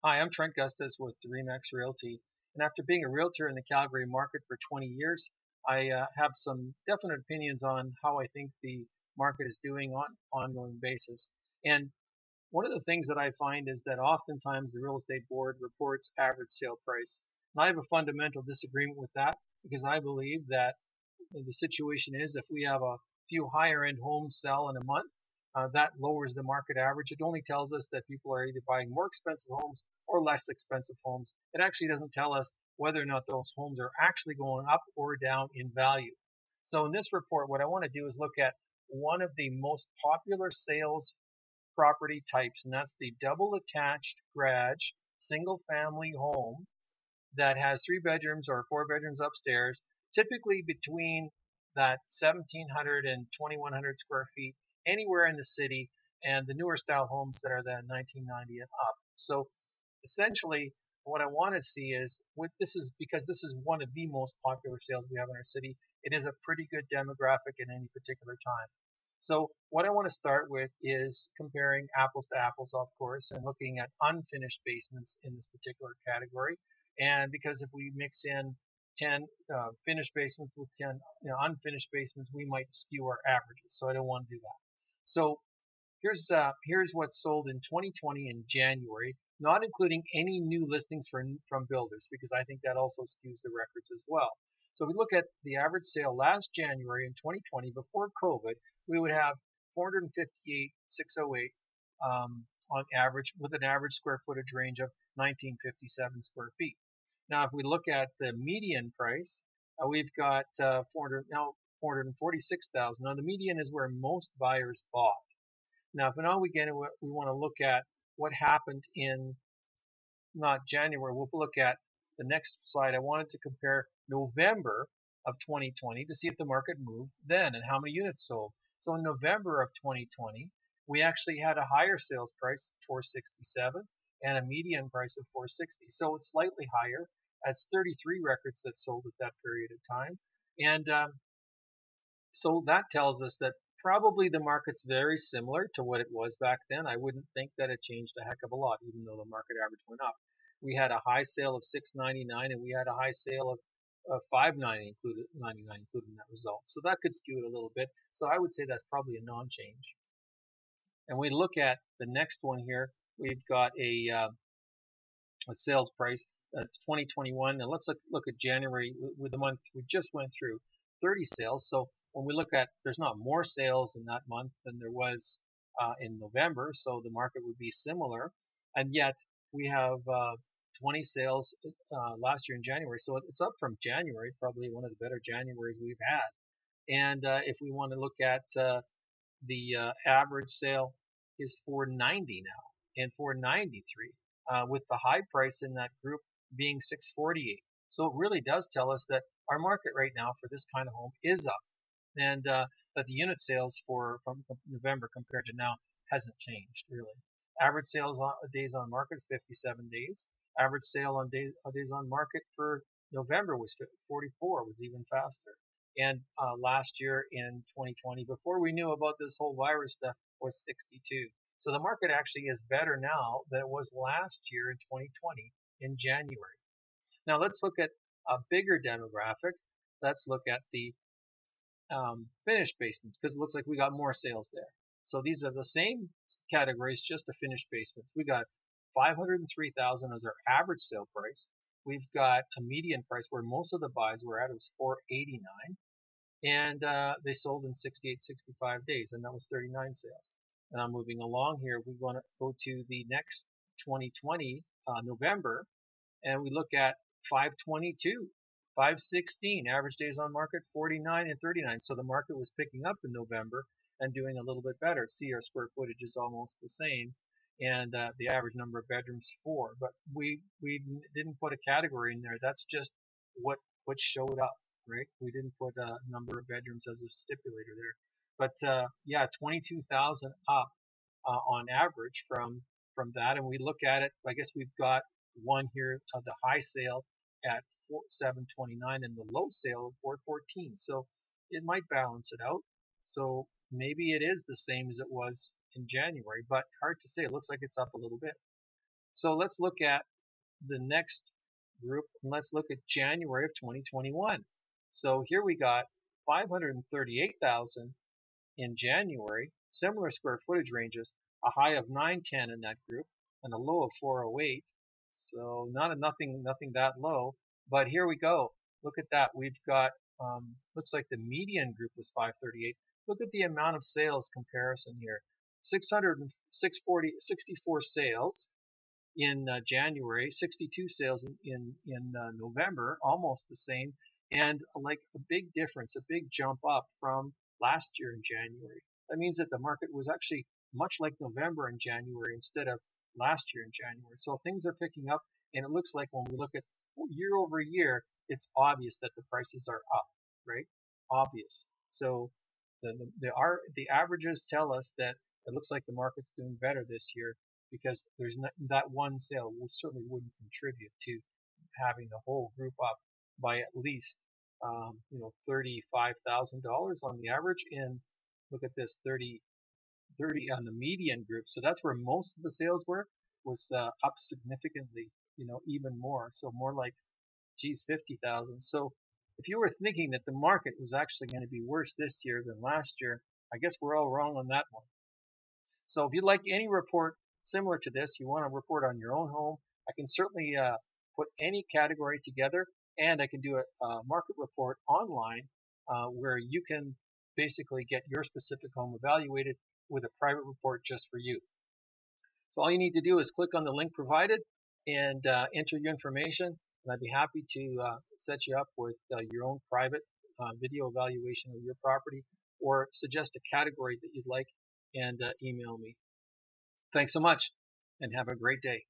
Hi, I'm Trent Gustas with Remax Realty. And after being a realtor in the Calgary market for 20 years, I have some definite opinions on how I think the market is doing on an ongoing basis. And one of the things that I find is that oftentimes the real estate board reports average sale price. And I have a fundamental disagreement with that because I believe that the situation is if we have a few higher end homes sell in a month, that lowers the market average. It only tells us that people are either buying more expensive homes or less expensive homes. It actually doesn't tell us whether or not those homes are actually going up or down in value. So in this report, what I want to do is look at one of the most popular sales property types, and that's the double attached garage single family home that has three bedrooms or four bedrooms upstairs, typically between that 1,700 and 2,100 square feet anywhere in the city, and the newer style homes that are the 1990 and up. So essentially, what I want to see is what this is, because this is one of the most popular sales we have in our city. It is a pretty good demographic at any particular time. So what I want to start with is comparing apples to apples, of course, and looking at unfinished basements in this particular category. And because if we mix in 10 finished basements with 10 unfinished basements, we might skew our averages. So I don't want to do that. So here's what's sold in 2020 in January, not including any new listings from builders, because I think that also skews the records as well. So we look at the average sale last January in 2020 before COVID, we would have 458,608 on average, with an average square footage range of 1957 square feet. Now, if we look at the median price, we've got 446,000. Now, the median is where most buyers bought. Now, if now we want to look at what happened in not January. We'll look at the next slide. I wanted to compare November of 2020 to see if the market moved then and how many units sold. So in November of 2020, we actually had a higher sales price, 467, and a median price of 460. So it's slightly higher. That's 33 records that sold at that period of time. And so that tells us that probably the market's very similar to what it was back then. I wouldn't think that it changed a heck of a lot, even though the market average went up. We had a high sale of 699, and we had a high sale of 590 included, 99 included in that result. So that could skew it a little bit. So I would say that's probably a non-change. And we look at the next one here. We've got a sales price 2021. And let's look at January with the month we just went through. 30 sales. So when we look at, there's not more sales in that month than there was in November, so the market would be similar. And yet we have 20 sales last year in January, so it's up from January. It's probably one of the better Januaries we've had. And if we want to look at the average sale is 490 now and 493, with the high price in that group being 648. So it really does tell us that our market right now for this kind of home is up, and that the unit sales from November compared to now hasn't changed really. Average sales days on market is 57 days. Average sale on days on market for November was 44, was even faster. And last year in 2020, before we knew about this whole virus stuff, was 62. So the market actually is better now than it was last year in 2020 in January. Now let's look at a bigger demographic. Let's look at the finished basements, because it looks like we got more sales there. So these are the same categories, just the finished basements. We got 503,000 as our average sale price. We've got a median price where most of the buys were at. It was 489, and they sold in 68, 65 days, and that was 39 sales. Now moving along here, we want to go to the next 2020 November, and we look at 522, 516, average days on market 49 and 39. So the market was picking up in November and doing a little bit better. See, our square footage is almost the same, and the average number of bedrooms 4. But we didn't put a category in there. That's just what showed up, right? We didn't put a number of bedrooms as a stipulator there. But yeah, 22,000 up on average from that. And we look at it. I guess we've got one here, the high sale at 729 and the low sale of 414. So it might balance it out. So maybe it is the same as it was in January, but hard to say. It looks like it's up a little bit. So let's look at the next group, and let's look at January of 2021. So here we got 538,000 in January, similar square footage ranges, a high of 910 in that group and a low of 408. So nothing that low. But here we go. Look at that. We've got looks like the median group was 538. Look at the amount of sales comparison here. 64 sales in January, 62 sales in November, almost the same, and like a big difference, a big jump up from last year in January. That means that the market was actually much like November and January instead of last year in January. So things are picking up, and it looks like when we look at year over year, it's obvious that the prices are up, right? Obvious. So the averages tell us that it looks like the market's doing better this year because there's not, that one sale will certainly wouldn't contribute to having the whole group up by at least $35,000 on the average. And look at this, 30 on the median group. So that's where most of the sales were, was up significantly, even more. So more like, geez, 50,000. So if you were thinking that the market was actually going to be worse this year than last year, I guess we're all wrong on that one. So if you'd like any report similar to this, you want to report on your own home, I can certainly put any category together, and I can do a market report online where you can basically get your specific home evaluated with a private report just for you. So all you need to do is click on the link provided and enter your information, and I'd be happy to set you up with your own private video evaluation of your property, or suggest a category that you'd like, and email me. Thanks so much, and have a great day.